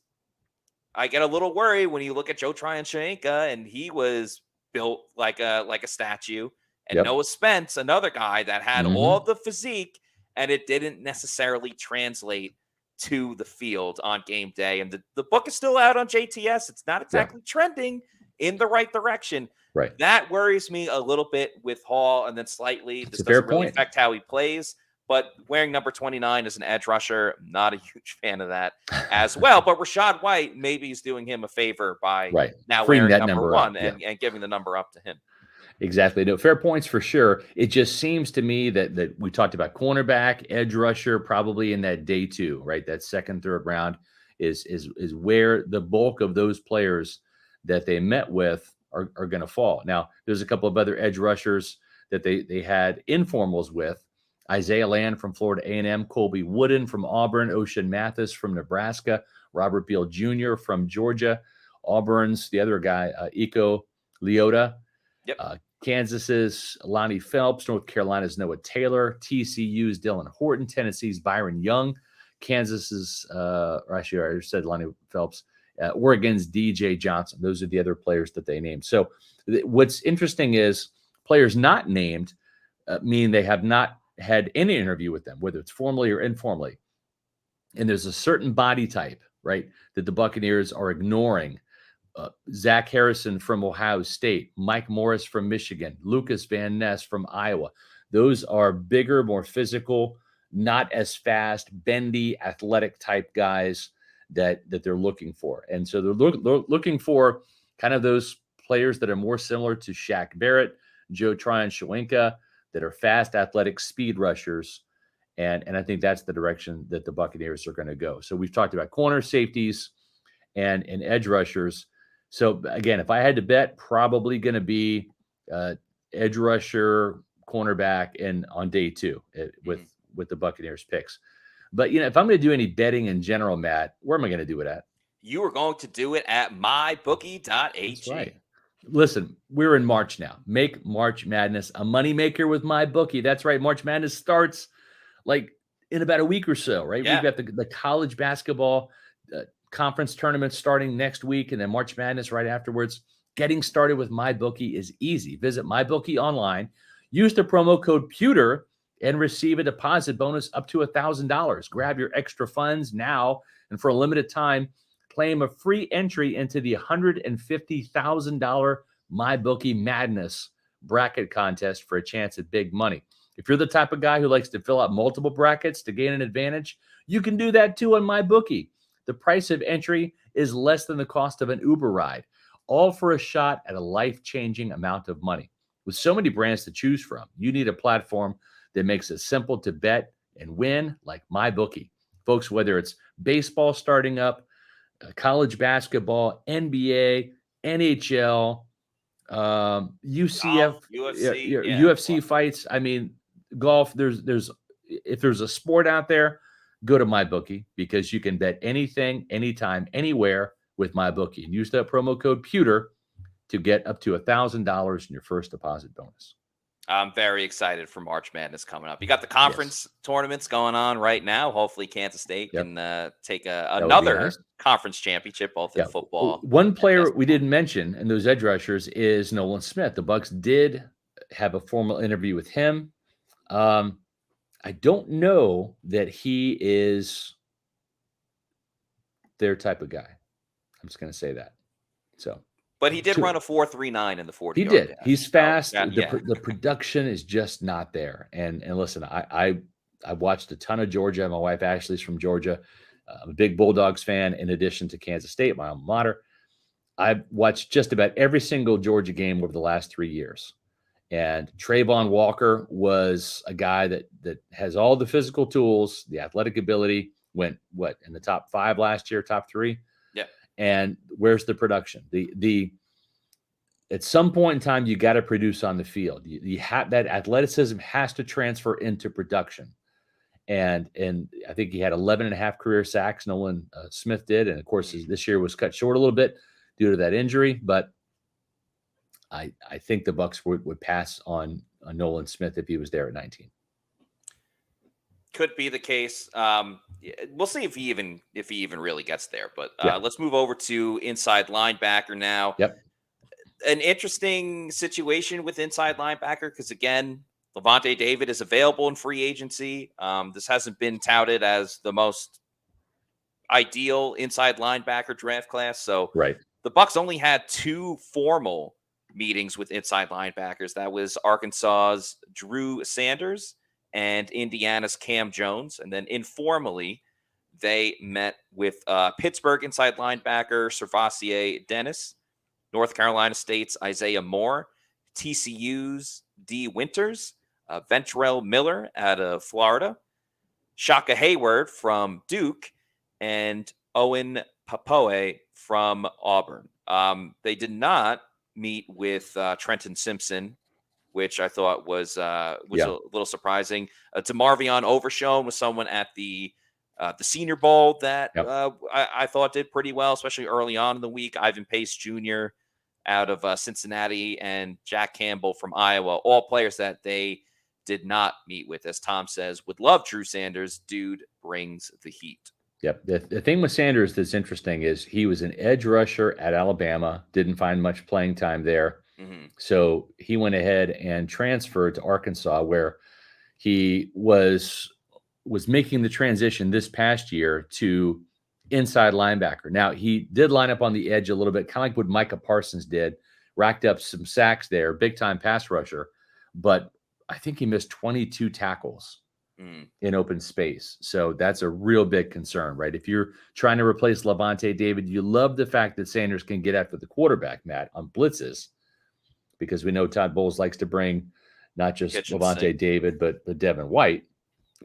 I get a little worried when you look at Joe Tryon-Shoyinka, and he was built like a statue, and Noah Spence, another guy that had all the physique, and it didn't necessarily translate to the field on game day. And the book is still out on JTS. It's not exactly trending. in the right direction. Right. That worries me a little bit with Hall, and then slightly, That's this a fair doesn't really point. affect how he plays. But wearing number 29 as an edge rusher, I'm not a huge fan of that as well. But Rashad White, maybe he's doing him a favor by Right. now Freeing wearing that number number up. 1 Yeah. and giving the number up to him. Exactly. No, fair points for sure. It just seems to me that we talked about cornerback, edge rusher, probably in that day 2, right? That second, third round is where the bulk of those players that they met with are going to fall. Now, there's a couple of other edge rushers that they had informals with. Isaiah Land from Florida A&M, Colby Wooden from Auburn, Ocean Mathis from Nebraska, Robert Beal Jr. from Georgia, Auburn's the other guy, Iko Leota. Yep. Kansas's Lonnie Phelps, North Carolina's Noah Taylor, TCU's Dylan Horton, Tennessee's Byron Young, Kansas's, or actually, I said Lonnie Phelps, Oregon's DJ Johnson. Those are the other players that they named. So what's interesting is players not named mean they have not had any interview with them, whether it's formally or informally. And there's a certain body type, right, that the Buccaneers are ignoring. Zach Harrison from Ohio State, Mike Morris from Michigan, Lucas Van Ness from Iowa. Those are bigger, more physical, not as fast, bendy, athletic type guys that they're looking for. And so they're looking for kind of those players that are more similar to Shaq Barrett, Joe Tryon-Shoyinka, that are fast, athletic speed rushers. And I think that's the direction that the Buccaneers are going to go. So we've talked about corner, safeties, and edge rushers. So again, if I had to bet, probably going to be edge rusher, cornerback, and on day 2 with the Buccaneers picks. But if I'm going to do any betting in general, Matt, where am I going to do it at? You are going to do it at mybookie.ag. That's right. Listen, we're in March now. Make March Madness a moneymaker with MyBookie. That's right. March Madness starts like in about a week or so, right? Yeah. We've got the college basketball conference tournaments starting next week, and then March Madness right afterwards. Getting started with MyBookie is easy. Visit MyBookie online, use the promo code Pewter, and receive a deposit bonus up to $1,000. Grab your extra funds now, and for a limited time, claim a free entry into the $150,000 MyBookie Madness bracket contest for a chance at big money. If you're the type of guy who likes to fill out multiple brackets to gain an advantage, you can do that too on MyBookie. The price of entry is less than the cost of an Uber ride, all for a shot at a life-changing amount of money. With so many brands to choose from, you need a platform that makes it simple to bet and win like MyBookie. Folks, whether it's baseball starting up, college basketball, NBA, NHL, UCF, UFC fights. I mean, golf. There's if there's a sport out there, go to MyBookie because you can bet anything, anytime, anywhere with MyBookie, and use that promo code Pewter to get up to $1,000 in your first deposit bonus. I'm very excited for March Madness coming up. You got the conference tournaments going on right now. Hopefully Kansas State can take another conference championship, both in football. One player we didn't mention in those edge rushers is Nolan Smith. The Bucs did have a formal interview with him. I don't know that he is their type of guy. I'm just going to say that. So. But he did run a 4.39 in the 40. He did. He's fast. The production is just not there. And listen, I watched a ton of Georgia. My wife Ashley's from Georgia. I'm a big Bulldogs fan. In addition to Kansas State, my alma mater, I've watched just about every single Georgia game over the last 3 years. And Trayvon Walker was a guy that has all the physical tools, the athletic ability. Went in the top 5 last year, top 3. And where's the production? At some point in time, you got to produce on the field. You have that athleticism has to transfer into production. And I think he had 11.5 career sacks. Nolan Smith did, and of course this year was cut short a little bit due to that injury. But I think the Bucs would pass on Nolan Smith if he was there at 19. Could be the case. We'll see if he even really gets there. But let's move over to inside linebacker now. Yep. An interesting situation with inside linebacker because again, Levante David is available in free agency. This hasn't been touted as the most ideal inside linebacker draft class. So the Bucs only had 2 formal meetings with inside linebackers. That was Arkansas's Drew Sanders and Indiana's Cam Jones. And then informally, they met with Pittsburgh inside linebacker Servassier Dennis, North Carolina State's Isaiah Moore, TCU's D. Winters, Ventrell Miller out of Florida, Shaka Hayward from Duke, and Owen Papoe from Auburn. They did not meet with Trenton Simpson, which I thought was a little surprising. DeMarvion Overshown was someone at the Senior Bowl that I thought did pretty well, especially early on in the week. Ivan Pace Jr. out of Cincinnati and Jack Campbell from Iowa, all players that they did not meet with. As Tom says, would love Drew Sanders. Dude brings the heat. Yep. The thing with Sanders that's interesting is he was an edge rusher at Alabama, didn't find much playing time there. Mm-hmm. So he went ahead and transferred to Arkansas, where he was making the transition this past year to inside linebacker. Now, he did line up on the edge a little bit, kind of like what Micah Parsons did, racked up some sacks there, big-time pass rusher, but I think he missed 22 tackles in open space. So that's a real big concern, right? If you're trying to replace Levante David, you love the fact that Sanders can get after the quarterback, Matt, on blitzes, because we know Todd Bowles likes to bring not just Levante David, but Devin White.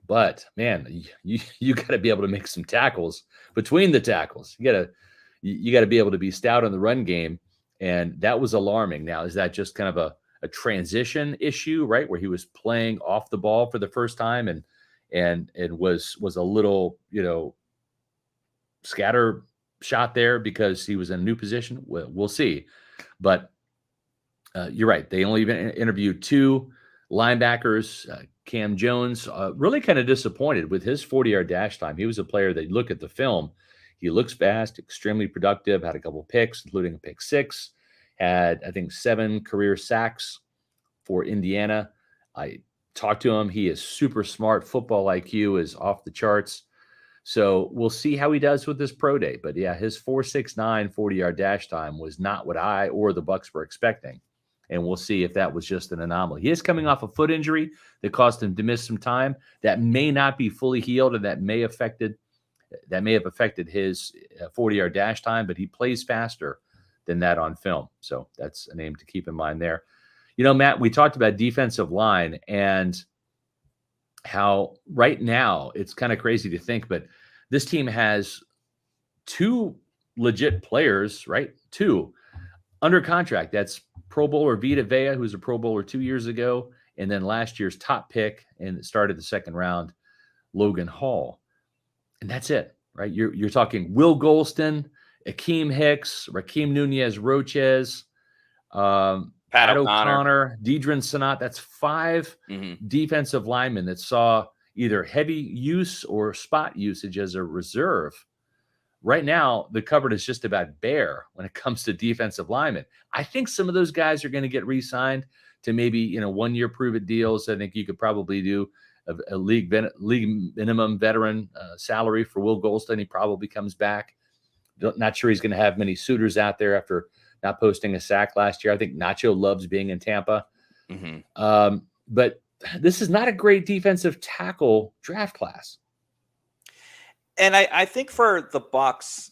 But man, you got to be able to make some tackles between the tackles. You got to be able to be stout in the run game, and that was alarming. Now, is that just kind of a transition issue, right, where he was playing off the ball for the first time and was a little, scatter shot there because he was in a new position? We'll see. But you're right. They only interviewed 2 linebackers. Cam Jones, really kind of disappointed with his 40-yard dash time. He was a player that, you look at the film, he looks fast, extremely productive, had a couple picks, including a pick 6, had, I think, 7 career sacks for Indiana. I talked to him. He is super smart. Football IQ is off the charts. So we'll see how he does with this pro day. But yeah, his 4.69 40-yard dash time was not what I or the Bucs were expecting. And we'll see if that was just an anomaly. He is coming off a foot injury that caused him to miss some time. That may not be fully healed, and that may have affected his 40-yard dash time, but he plays faster than that on film. So that's a name to keep in mind there. Matt, we talked about defensive line and how right now it's kind of crazy to think, but this team has 2 legit players, right? 2 under contract. That's Pro Bowler Vita Vea, who's a Pro Bowler 2 years ago, and then last year's top pick and started the second round, Logan Hall. And that's it, right? You're talking Will Golston, Akeem Hicks, Rakeem Nunez-Roches, Pat O'Connor, Deidrin Sanat. That's 5 defensive linemen that saw either heavy use or spot usage as a reserve. Right now, the cupboard is just about bare when it comes to defensive linemen. I think some of those guys are going to get re-signed to maybe 1-year prove-it deals. I think you could probably do a league minimum veteran salary for Will Golston. He probably comes back. Not sure he's going to have many suitors out there after not posting a sack last year. I think Nacho loves being in Tampa. But this is not a great defensive tackle draft class. And I think for the Bucs,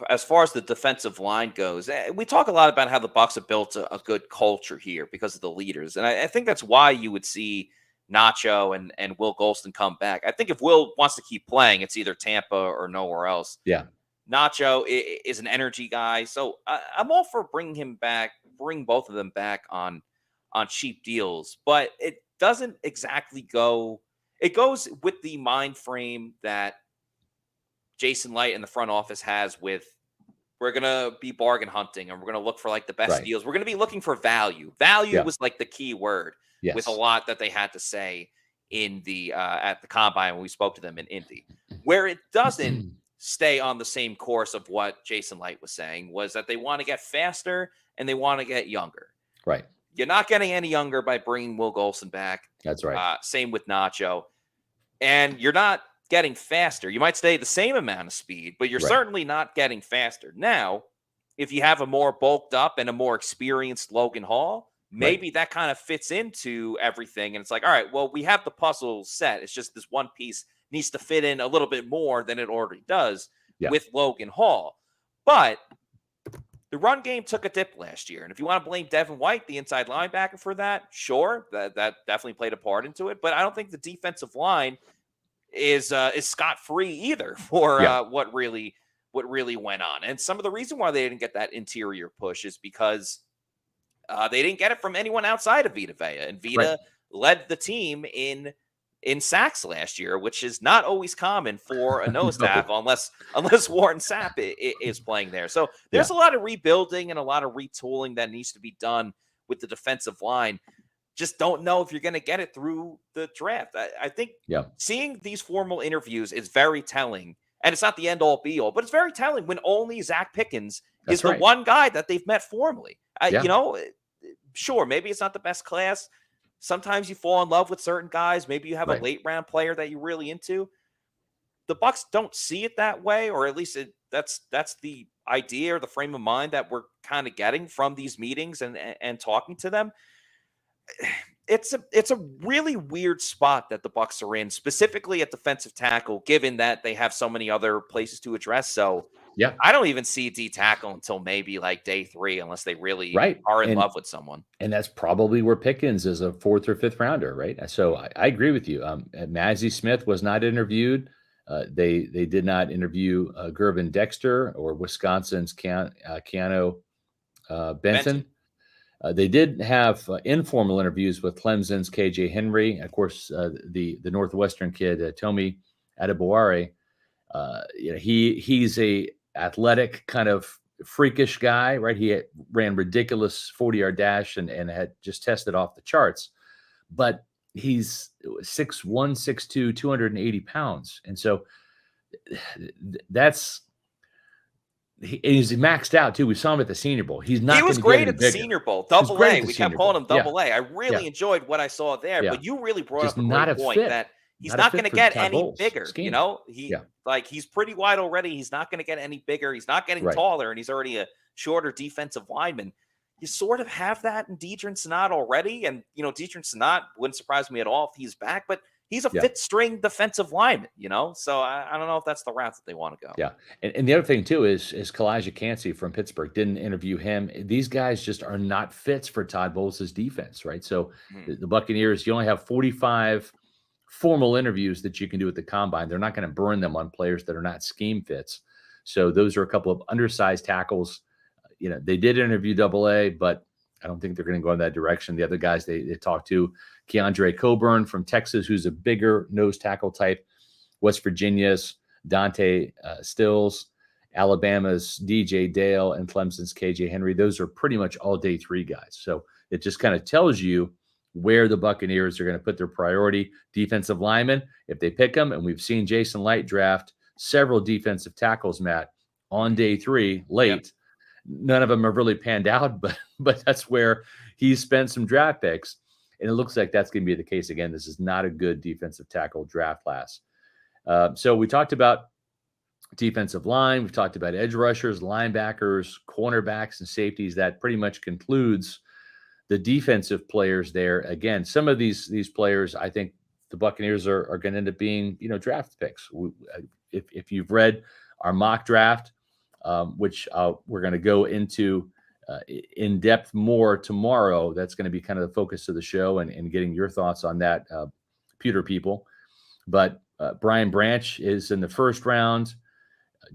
as far as the defensive line goes, we talk a lot about how the Bucs have built a good culture here because of the leaders. And I think that's why you would see Nacho and Will Golston come back. I think if Will wants to keep playing, it's either Tampa or nowhere else. Yeah. Nacho is an energy guy. So I'm all for bringing him back, bring both of them back on cheap deals. But it doesn't exactly go. It goes with the mind frame that Jason Licht in the front office has with, we're going to be bargain hunting and we're going to look for like the best deals. We're going to be looking for value. Value was like the key word with a lot that they had to say in the at the combine when we spoke to them in Indy. Where it doesn't stay on the same course of what Jason Licht was saying was that they want to get faster and they want to get younger. Right. You're not getting any younger by bringing Will Golston back. That's right. Same with Nacho. And you're not getting faster. You might stay the same amount of speed, but you're certainly not getting faster. Now, if you have a more bulked up and a more experienced Logan Hall, maybe that kind of fits into everything. And it's like, all right, well, we have the puzzle set. It's just this one piece needs to fit in a little bit more than it already does with Logan Hall. But the run game took a dip last year. And if you want to blame Devin White, the inside linebacker, for that, sure, that definitely played a part into it. But I don't think the defensive line is scot-free either for what really went on. And some of the reason why they didn't get that interior push is because they didn't get it from anyone outside of Vita Vea. And Vita led the team in sacks last year, which is not always common for a nose tackle unless Warren Sapp is playing there. So there's a lot of rebuilding and a lot of retooling that needs to be done with the defensive line. Just don't know if you're going to get it through the draft. I think seeing these formal interviews is very telling. And it's not the end all be all, but it's very telling when only Zach Pickens is the one guy that they've met formally. You know, sure, maybe it's not the best class. Sometimes you fall in love with certain guys. Maybe you have a late round player that you're really into. The Bucs don't see it that way, or at least that's the idea or the frame of mind that we're kind of getting from these meetings and talking to them. It's a really weird spot that the Bucs are in, specifically at defensive tackle, given that they have so many other places to address. So I don't even see D tackle until maybe like day 3, unless they really are in love with someone. And that's probably where Pickens is a 4th or 5th rounder, right? So I agree with you. Mazi Smith was not interviewed. They did not interview Gervin Dexter or Wisconsin's Keanu Benton. They did have informal interviews with Clemson's KJ Henry, of course, the Northwestern kid Tomi Adebaware. He's a athletic kind of freakish guy, right? He ran ridiculous 40-yard dash and had just tested off the charts, but he's 6'1", 6'2", 280 pounds, and so he's maxed out too. We saw him at the Senior Bowl. He was great at the Senior Bowl. Double A. We kept calling him Double A. I really enjoyed what I saw there. But you really brought up a great point that he's not going to get any bigger. You know, he's pretty wide already. He's not going to get any bigger. He's not getting taller, and he's already a shorter defensive lineman. You sort of have that in Deidrin Senat already, and Deidrin Senat wouldn't surprise me at all if he's back, but he's a fifth string defensive lineman, so I don't know if that's the route that they want to go. Yeah. And the other thing too is Kalijah Cansey from Pittsburgh didn't interview him. These guys just are not fits for Todd Bowles' defense, right? So the Buccaneers, you only have 45 formal interviews that you can do at the combine. They're not going to burn them on players that are not scheme fits. So those are a couple of undersized tackles. They did interview Double A, but I don't think they're going to go in that direction. The other guys they talked to, Keandre Coburn from Texas, who's a bigger nose tackle type, West Virginia's Dante Stills, Alabama's DJ Dale, and Clemson's KJ Henry. Those are pretty much all day 3 guys. So it just kind of tells you where the Buccaneers are going to put their priority. Defensive linemen, if they pick them, and we've seen Jason Licht draft several defensive tackles, Matt, on day 3 late. Yep. None of them have really panned out, but that's where he's spent some draft picks. And it looks like that's going to be the case again. This is not a good defensive tackle draft class. So we talked about defensive line. We've talked about edge rushers, linebackers, cornerbacks, and safeties. That pretty much concludes the defensive players there. Again, some of these players, I think the Buccaneers are going to end up being, draft picks. If you've read our mock draft, which we're going to go into in depth more tomorrow. That's going to be kind of the focus of the show and getting your thoughts on that, Pewter people. But Brian Branch is in the 1st round.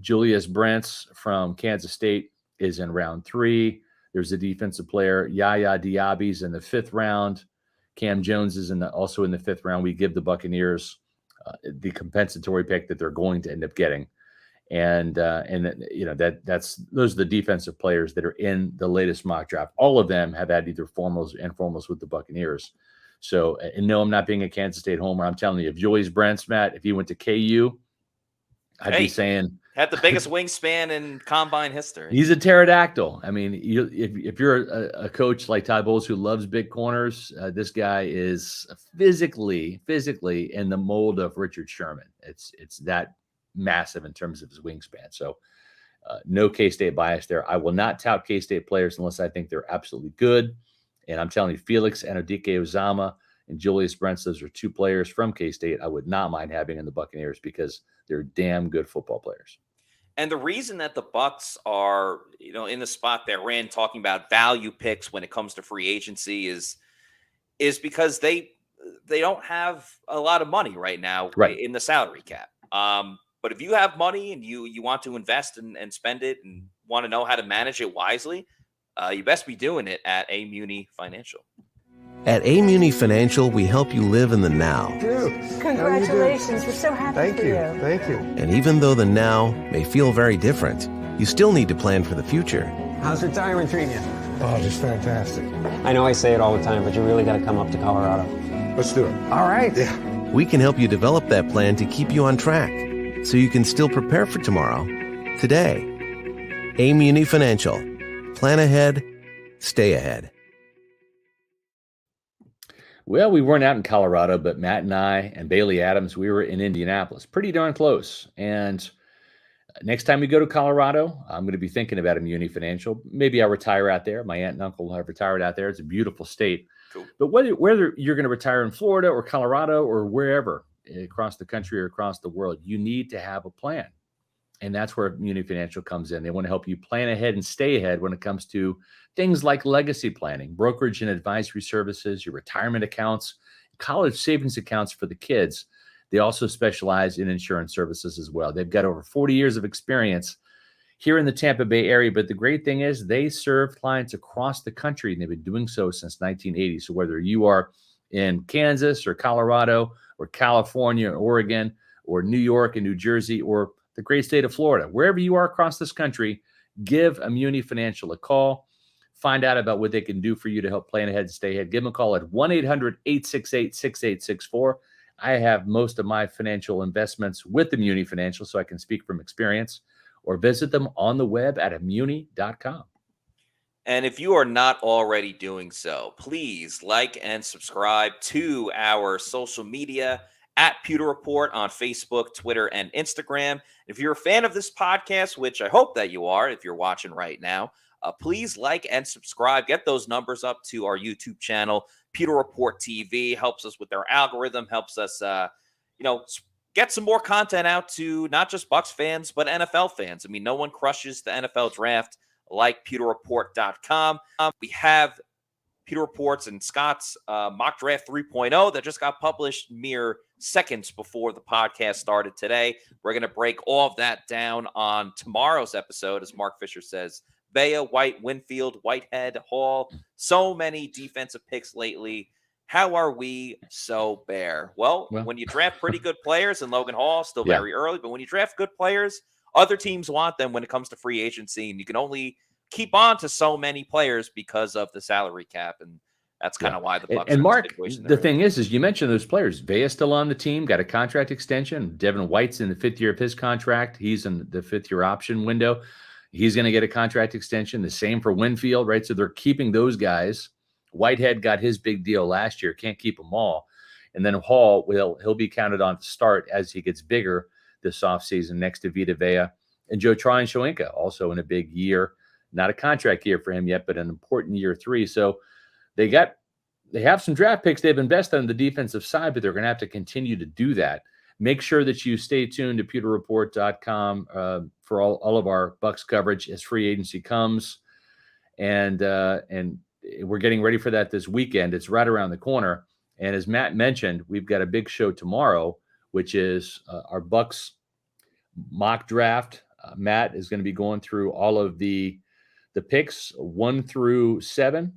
Julius Brents from Kansas State is in round 3. There's a defensive player, Yaya Diaby's in the 5th round. Cam Jones is also in the 5th round. We give the Buccaneers the compensatory pick that they're going to end up getting. And those are the defensive players that are in the latest mock draft. All of them have had either formals and informals with the Buccaneers. So, and no, I'm not being a Kansas State homer. I'm telling you, if Julius Brents, Matt, if he went to KU, I'd be saying had the biggest wingspan in combine history. He's a pterodactyl. I mean, if you're a coach like Todd Bowles who loves big corners, this guy is physically in the mold of Richard Sherman. It's that massive in terms of his wingspan. So No K-State bias there. I will not tout K-State players unless I think they're absolutely good. And I'm telling you, Felix Anudike Uzama and Julius Brents, those are two players from K-State I would not mind having in the Buccaneers because they're damn good football players. And the reason that the Bucs are, in the spot they're in, talking about value picks when it comes to free agency is because they don't have a lot of money right now in the salary cap. But if you have money and you want to invest and spend it and want to know how to manage it wisely, you best be doing it at A Muni Financial. At A Muni Financial, we help you live in the now. Congratulations. We're so happy for you. Thank you. And even though the now may feel very different, you still need to plan for the future. How's retirement treating you? Oh, just fantastic. I know I say it all the time, but you really got to come up to Colorado. Let's do it. All right. Yeah. We can help you develop that plan to keep you on track so you can still prepare for tomorrow, today. A Muni Financial. Plan ahead, stay ahead. Well, we weren't out in Colorado, but Matt and I and Bailey Adams, we were in Indianapolis, pretty darn close. And next time we go to Colorado, I'm going to be thinking about a Muni Financial. Maybe I'll retire out there. My aunt and uncle have retired out there. It's a beautiful state. Cool. But whether you're going to retire in Florida or Colorado or wherever across the country or across the world, you need to have a plan. And that's where Muni Financial comes in. They want to help you plan ahead and stay ahead when it comes to things like legacy planning, brokerage and advisory services, your retirement accounts, college savings accounts for the kids. They also specialize in insurance services as well. They've got over 40 years of experience here in the Tampa Bay area. But the great thing is they serve clients across the country, and they've been doing so since 1980. So whether you are in Kansas or Colorado or California or Oregon or New York and New Jersey or the great state of Florida, wherever you are across this country, give a Muni Financial a call. Find out about what they can do for you to help plan ahead and stay ahead. Give them a call at 1-800-868-6864. I have most of my financial investments with the Muni Financial, so I can speak from experience, or visit them on the web at amuni.com. And if you are not already doing so, please like and subscribe to our social media at Pewter Report on Facebook, Twitter, and Instagram. If you're a fan of this podcast, which I hope that you are, if you're watching right now, please like and subscribe. Get those numbers up to our YouTube channel, Pewter Report TV. Helps us with our algorithm, helps us, get some more content out to not just Bucs fans, but NFL fans. I mean, no one crushes the NFL draft like PewterReport.com. We have Pewter Reports and Scott's Mock Draft 3.0 that just got published mere seconds before the podcast started today. We're going to break all of that down on tomorrow's episode, as Mark Fisher says. Bea, White, Winfield, Whitehead, Hall, so many defensive picks lately. How are we so bare? Well, when you draft pretty good players, and Logan Hall, still very early, but when you draft good players, other teams want them when it comes to free agency, and you can only keep on to so many players because of the salary cap, and that's kind of why the Bucs. And Mark, the thing is you mentioned those players. Vea's still on the team, got a contract extension. Devin White's in the 5th year of his contract. He's in the 5th year option window. He's going to get a contract extension. The same for Winfield, right? So they're keeping those guys. Whitehead got his big deal last year. Can't keep them all. And then Hall, he'll be counted on to start as he gets bigger this offseason next to Vita Vea. And Joe Tryon-Shoyinka, also in a big year. Not a contract year for him yet, but an important year 3. So they have some draft picks they've invested on the defensive side, but they're going to have to continue to do that. Make sure that you stay tuned to pewterreport.com for all of our Bucs coverage as free agency comes. And we're getting ready for that this weekend. It's right around the corner. And as Matt mentioned, we've got a big show tomorrow, which is our Bucs mock draft. Matt is going to be going through all of the picks 1 through 7.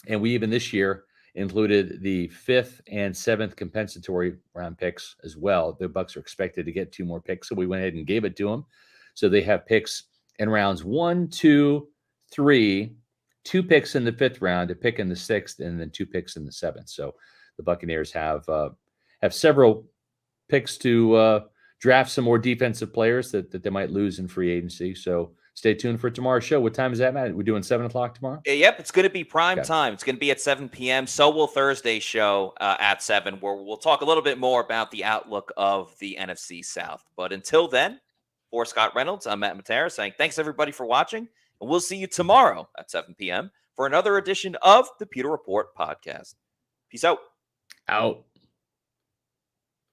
And we even this year included the 5th and 7th compensatory round picks as well. The Bucs are expected to get 2 more picks, so we went ahead and gave it to them. So they have picks in rounds 1, 2, 3, 2 picks in the 5th round, a pick in the 6th, and then 2 picks in the 7th. So the Buccaneers have several picks to draft some more defensive players that they might lose in free agency. So stay tuned for tomorrow's show. What time is that, Matt? We're doing 7 o'clock tomorrow? Yep, it's going to be prime time. It's going to be at 7 p.m. So will Thursday's show at 7, where we'll talk a little bit more about the outlook of the NFC South. But until then, For Scott Reynolds, I'm Matt Matera saying thanks everybody for watching, and we'll see you tomorrow at 7 p.m. for another edition of the Pewter Report podcast. Peace out. Out.